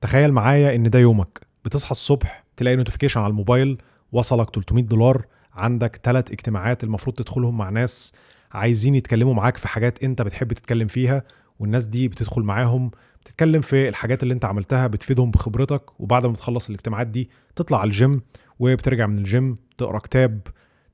تخيل معايا ان ده يومك، بتصحى الصبح تلاقي نوتيفيكيشن على الموبايل وصلك $300، عندك 3 اجتماعات المفروض تدخلهم مع ناس عايزين يتكلموا معاك في حاجات انت بتحب تتكلم فيها، والناس دي بتدخل معاهم بتتكلم في الحاجات اللي انت عملتها بتفيدهم بخبرتك. وبعد ما تخلص الاجتماعات دي تطلع على الجيم، وبترجع من الجيم تقرا كتاب،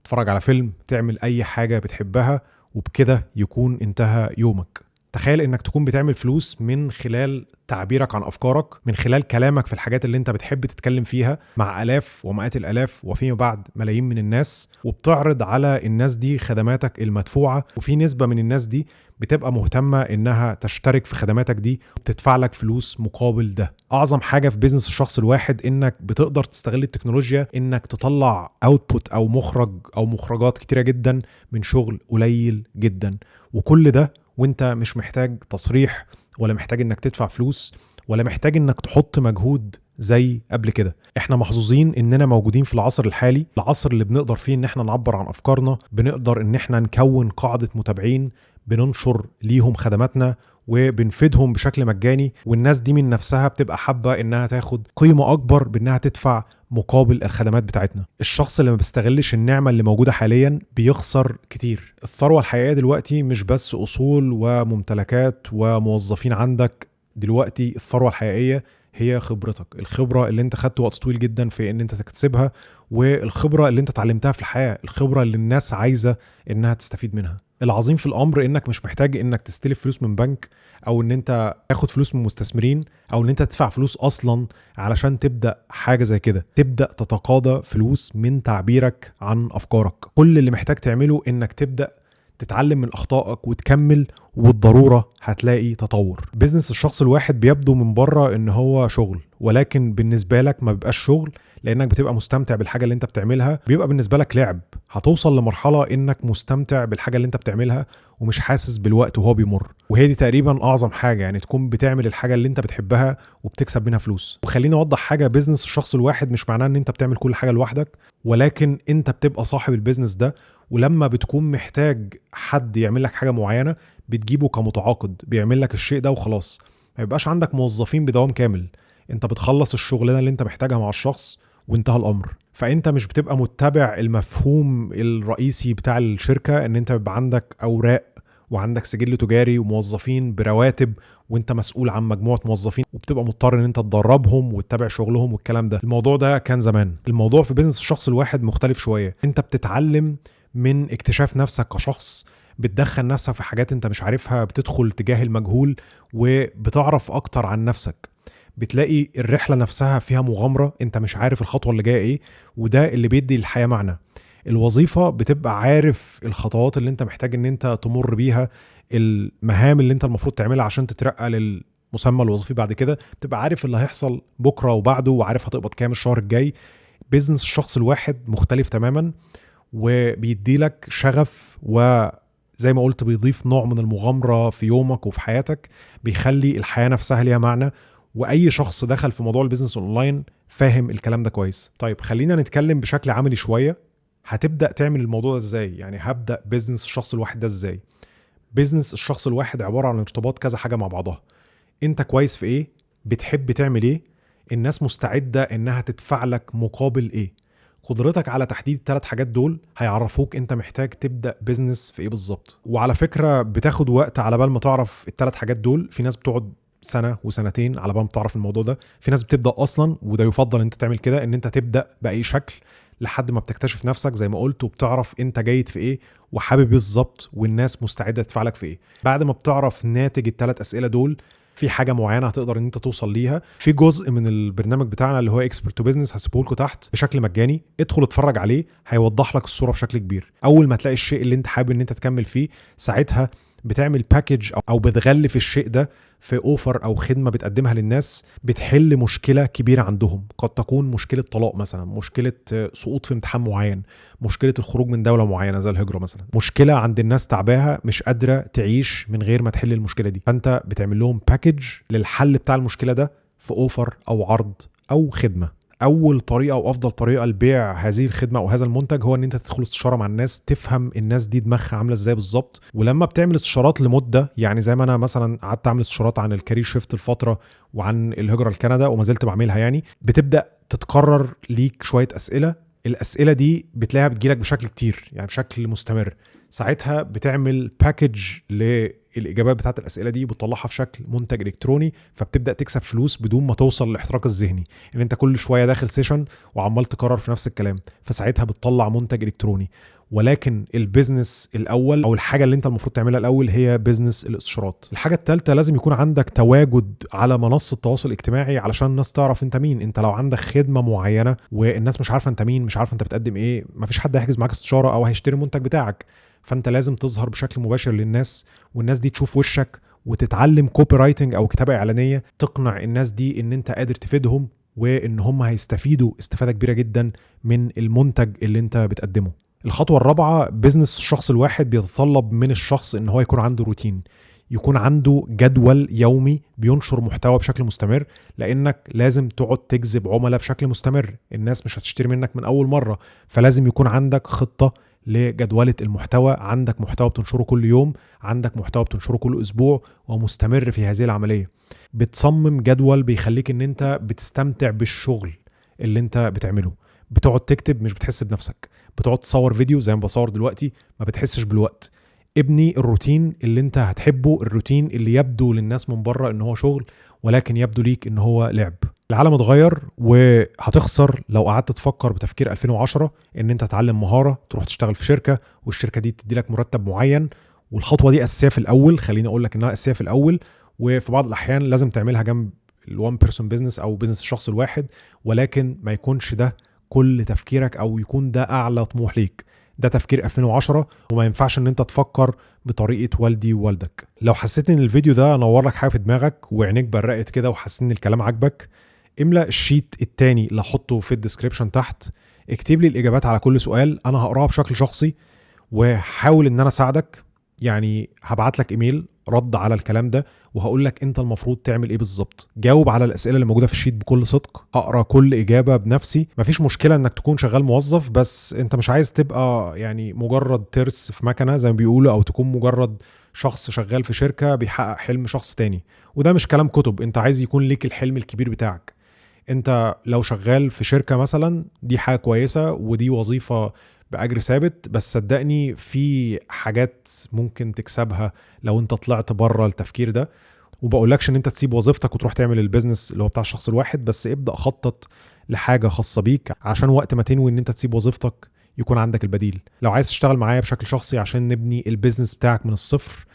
تتفرج على فيلم، تعمل اي حاجة بتحبها، وبكده يكون انتهى يومك. تخيل انك تكون بتعمل فلوس من خلال تعبيرك عن افكارك، من خلال كلامك في الحاجات اللي انت بتحب تتكلم فيها مع الاف ومئات الالاف وفيما بعد ملايين من الناس، وبتعرض على الناس دي خدماتك المدفوعة. وفي نسبة من الناس دي بتبقى مهتمة انها تشترك في خدماتك دي وبتدفع لك فلوس مقابل ده. اعظم حاجة في بيزنس الشخص الواحد انك بتقدر تستغل التكنولوجيا انك تطلع اوتبوت او مخرج او مخرجات كتيرة جدا من شغل قليل جدا، وكل ده وانت مش محتاج تصريح، ولا محتاج انك تدفع فلوس، ولا محتاج انك تحط مجهود زي قبل كده. احنا محظوظين اننا موجودين في العصر الحالي، العصر اللي بنقدر فيه ان احنا نعبر عن افكارنا، بنقدر ان احنا نكون قاعدة متابعين، بننشر ليهم خدماتنا وبنفيدهم بشكل مجاني، والناس دي من نفسها بتبقى حابة انها تاخد قيمة اكبر بانها تدفع مقابل الخدمات بتاعتنا. الشخص اللي ما بيستغلش النعمة اللي موجودة حاليا بيخسر كتير. الثروة الحقيقية دلوقتي مش بس اصول وممتلكات وموظفين عندك، دلوقتي الثروة الحقيقية هي خبرتك، الخبرة اللي انت خدت وقت طويل جدا في ان انت تكتسبها، والخبرة اللي انت اتعلمتها في الحياة، الخبرة اللي الناس عايزة انها تستفيد منها. العظيم في الامر انك مش محتاج انك تستلف فلوس من بنك، او ان انت تاخد فلوس من مستثمرين، او ان انت تدفع فلوس اصلا علشان تبدأ حاجة زي كده. تبدأ تتقاضى فلوس من تعبيرك عن افكارك. كل اللي محتاج تعمله انك تبدأ تتعلم من اخطائك وتكمل، وبالضرورة هتلاقي تطور. بيزنس الشخص الواحد بيبدو من بره ان هو شغل، ولكن بالنسبة لك ما بيبقاش شغل، لانك بتبقى مستمتع بالحاجة اللي انت بتعملها. بيبقى بالنسبة لك لعب. هتوصل لمرحلة انك مستمتع بالحاجة اللي انت بتعملها ومش حاسس بالوقت وهو بيمر، وهي دي تقريبا اعظم حاجة، يعني تكون بتعمل الحاجة اللي انت بتحبها وبتكسب منها فلوس. وخليني اوضح حاجة، بيزنس الشخص الواحد مش معناه ان انت بتعمل كل حاجة لوحدك، ولكن انت بتبقى صاحب البيزنس ده. ولما بتكون محتاج حد يعمل لك حاجة معينة بتجيبه كمتعاقد بيعمل لك الشيء ده وخلاص. ما يبقاش عندك موظفين بدوام كامل، انت بتخلص الشغلانة اللي انت محتاجها مع الشخص وانتهى الامر. فانت مش بتبقى متبع المفهوم الرئيسي بتاع الشركة ان انت بيبقى عندك اوراق وعندك سجل تجاري وموظفين برواتب، وانت مسؤول عن مجموعة موظفين وبتبقى مضطر ان انت تدربهم وتتابع شغلهم والكلام ده. الموضوع ده كان زمان. الموضوع في بيزنس الشخص الواحد مختلف شوية. انت بتتعلم من اكتشاف نفسك كشخص، بتدخل نفسك في حاجات انت مش عارفها، بتدخل تجاه المجهول وبتعرف اكتر عن نفسك. بتلاقي الرحلة نفسها فيها مغامرة، انت مش عارف الخطوة اللي جاية ايه، وده اللي بيدي الحياة معنى. الوظيفة بتبقى عارف الخطوات اللي انت محتاج ان انت تمر بيها، المهام اللي انت المفروض تعملها عشان تترقى للمسمى الوظيفي بعد كده، بتبقى عارف اللي هيحصل بكرة وبعده، وعارف هتقبض كام الشهر الجاي. بيزنس الشخص الواحد مختلف تماما، وبيديلك شغف، وزي ما قلت بيضيف نوع من المغامرة في يومك وفي حياتك، بيخلي الحياة نفسها ليها معنى. واي شخص دخل في موضوع البيزنس اونلاين فاهم الكلام ده كويس. طيب خلينا نتكلم بشكل عملي شوية. هتبدأ تعمل الموضوع ده ازاي؟ يعني هبدأ بيزنس الشخص الواحد ده ازاي؟ بيزنس الشخص الواحد عبارة عن ارتباط كذا حاجة مع بعضها. انت كويس في ايه؟ بتحب تعمل ايه؟ الناس مستعدة انها تدفع لك مقابل ايه؟ قدرتك على تحديد 3 حاجات دول هيعرفوك انت محتاج تبدأ بيزنس في ايه بالظبط. وعلى فكرة بتاخد وقت على بال ما تعرف ال3 حاجات دول. في ناس بتقعد سنة وسنتين على بال ما تعرف الموضوع ده، في ناس بتبدأ اصلا، وده يفضل انت تعمل كده، ان انت تبدأ بأي شكل لحد ما بتكتشف نفسك زي ما قلت، وبتعرف انت جيد في ايه وحابب بالظبط والناس مستعدة تدفع لك في ايه. بعد ما بتعرف ناتج ال3 أسئلة دول، في حاجة معينة هتقدر ان انت توصل ليها. في جزء من البرنامج بتاعنا اللي هو اكسبرت تو بيزنس هسيبه لكم تحت بشكل مجاني، ادخل اتفرج عليه، هيوضح لك الصورة بشكل كبير. اول ما تلاقي الشيء اللي انت حابب ان انت تكمل فيه، ساعتها بتعمل باكج او بتغلف الشيء ده في اوفر او خدمة بتقدمها للناس، بتحل مشكلة كبيرة عندهم. قد تكون مشكلة طلاق مثلا، مشكلة سقوط في امتحان معين، مشكلة الخروج من دولة معينة زي الهجرة مثلا، مشكلة عند الناس تعباها مش قادرة تعيش من غير ما تحل المشكلة دي. فانت بتعمل لهم باكج للحل بتاع المشكلة ده في اوفر او عرض او خدمة. اول طريقه وافضل طريقه لبيع هذه الخدمه او هذا المنتج هو ان انت تدخل استشاره مع الناس، تفهم الناس دي دماغها عامله ازاي بالظبط. ولما بتعمل استشارات لمده، يعني زي ما انا مثلا قعدت اعمل استشارات عن الكارير شيفت الفتره وعن الهجره لكندا وما زلت بعملها، يعني بتبدا تتكرر ليك شويه اسئله. الاسئله دي بتلاقيها بتجيلك بشكل كتير، يعني بشكل مستمر. ساعتها بتعمل باكج للاجابات بتاعت الاسئله دي، بتطلعها في شكل منتج الكتروني، فبتبدا تكسب فلوس بدون ما توصل للاحتراق الذهني ان انت كل شويه داخل سيشن وعمال تكرر في نفس الكلام. فساعتها بتطلع منتج الكتروني. ولكن البيزنس الاول او الحاجه اللي انت المفروض تعملها الاول هي بيزنس الاستشارات. الحاجه الثالثه، لازم يكون عندك تواجد على منصه التواصل الاجتماعي علشان الناس تعرف انت مين. انت لو عندك خدمه معينه والناس مش عارفه انت مين، مش عارفه انت بتقدم ايه، مفيش حد هيحجز معاك استشاره او هيشتري المنتج بتاعك. فانت لازم تظهر بشكل مباشر للناس، والناس دي تشوف وشك، وتتعلم كوبي رايتنج او كتابه اعلانيه تقنع الناس دي ان انت قادر تفيدهم، وان هم هيستفيدوا استفاده كبيره جدا من المنتج اللي انت بتقدمه. الخطوه الرابعه، بيزنس الشخص الواحد بيتطلب من الشخص ان هو يكون عنده روتين، يكون عنده جدول يومي بينشر محتوى بشكل مستمر، لانك لازم تقعد تجذب عملاء بشكل مستمر. الناس مش هتشتري منك من اول مره، فلازم يكون عندك خطه لجدولة المحتوى. عندك محتوى بتنشره كل يوم، عندك محتوى بتنشره كل اسبوع، ومستمر في هذه العملية. بتصمم جدول بيخليك ان انت بتستمتع بالشغل اللي انت بتعمله. بتقعد تكتب، مش بتحس بنفسك. بتقعد تصور فيديو زي ما بصور دلوقتي، ما بتحسش بالوقت. ابني الروتين اللي انت هتحبه، الروتين اللي يبدو للناس من بره ان هو شغل، ولكن يبدو ليك ان هو لعب. العالم اتغير، وهتخسر لو قعدت تفكر بتفكير 2010 ان انت تتعلم مهارة تروح تشتغل في شركة والشركة دي تدي لك مرتب معين. والخطوة دي اساسية في الاول، خليني اقول لك انها اساسية في الاول، وفي بعض الاحيان لازم تعملها جنب الوان بيرسون بيزنس او بيزنس الشخص الواحد، ولكن ما يكونش ده كل تفكيرك او يكون ده اعلى طموح ليك. ده تفكير 2010، وما ينفعش ان انت تفكر بطريقة والدي ووالدك. لو حسيت ان الفيديو ده نور لك حاجة في دماغك وعينيك برقت كده وحسيت ان الكلام عجبك، املأ الشيت التاني اللي هحطه في الديسكريبشن تحت. اكتب لي الاجابات على كل سؤال، انا هقراها بشكل شخصي وحاول ان انا اساعدك. يعني هبعت لك ايميل رد على الكلام ده، وهقول لك انت المفروض تعمل ايه بالظبط. جاوب على الاسئله اللي موجوده في الشيت بكل صدق. هقرا كل اجابه بنفسي. مفيش مشكله انك تكون شغال موظف، بس انت مش عايز تبقى يعني مجرد ترس في مكنه زي ما بيقولوا، او تكون مجرد شخص شغال في شركه بيحقق حلم شخص تاني. وده مش كلام كتب. انت عايز يكون ليك الحلم الكبير بتاعك. انت لو شغال في شركة مثلا، دي حاجة كويسة ودي وظيفة بأجر ثابت، بس صدقني في حاجات ممكن تكسبها لو انت طلعت بره التفكير ده. وبقولكش ان انت تسيب وظيفتك وتروح تعمل البيزنس اللي هو بتاع الشخص الواحد، بس ابدأ خطط لحاجة خاصة بيك عشان وقت ما تنوي ان انت تسيب وظيفتك يكون عندك البديل. لو عايز تشتغل معايا بشكل شخصي عشان نبني البيزنس بتاعك من الصفر،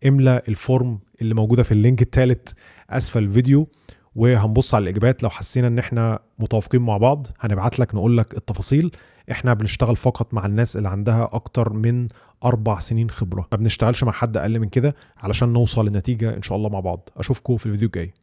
املأ الفورم اللي موجودة في اللينك الثالث اسفل الفيديو، وهنبص على الاجابات. لو حسينا ان احنا متوافقين مع بعض هنبعت لك نقول لك التفاصيل. احنا بنشتغل فقط مع الناس اللي عندها اكتر من 4 سنين خبرة، ما بنشتغلش مع حد اقل من كده علشان نوصل لنتيجة ان شاء الله مع بعض. اشوفكم في الفيديو الجاي.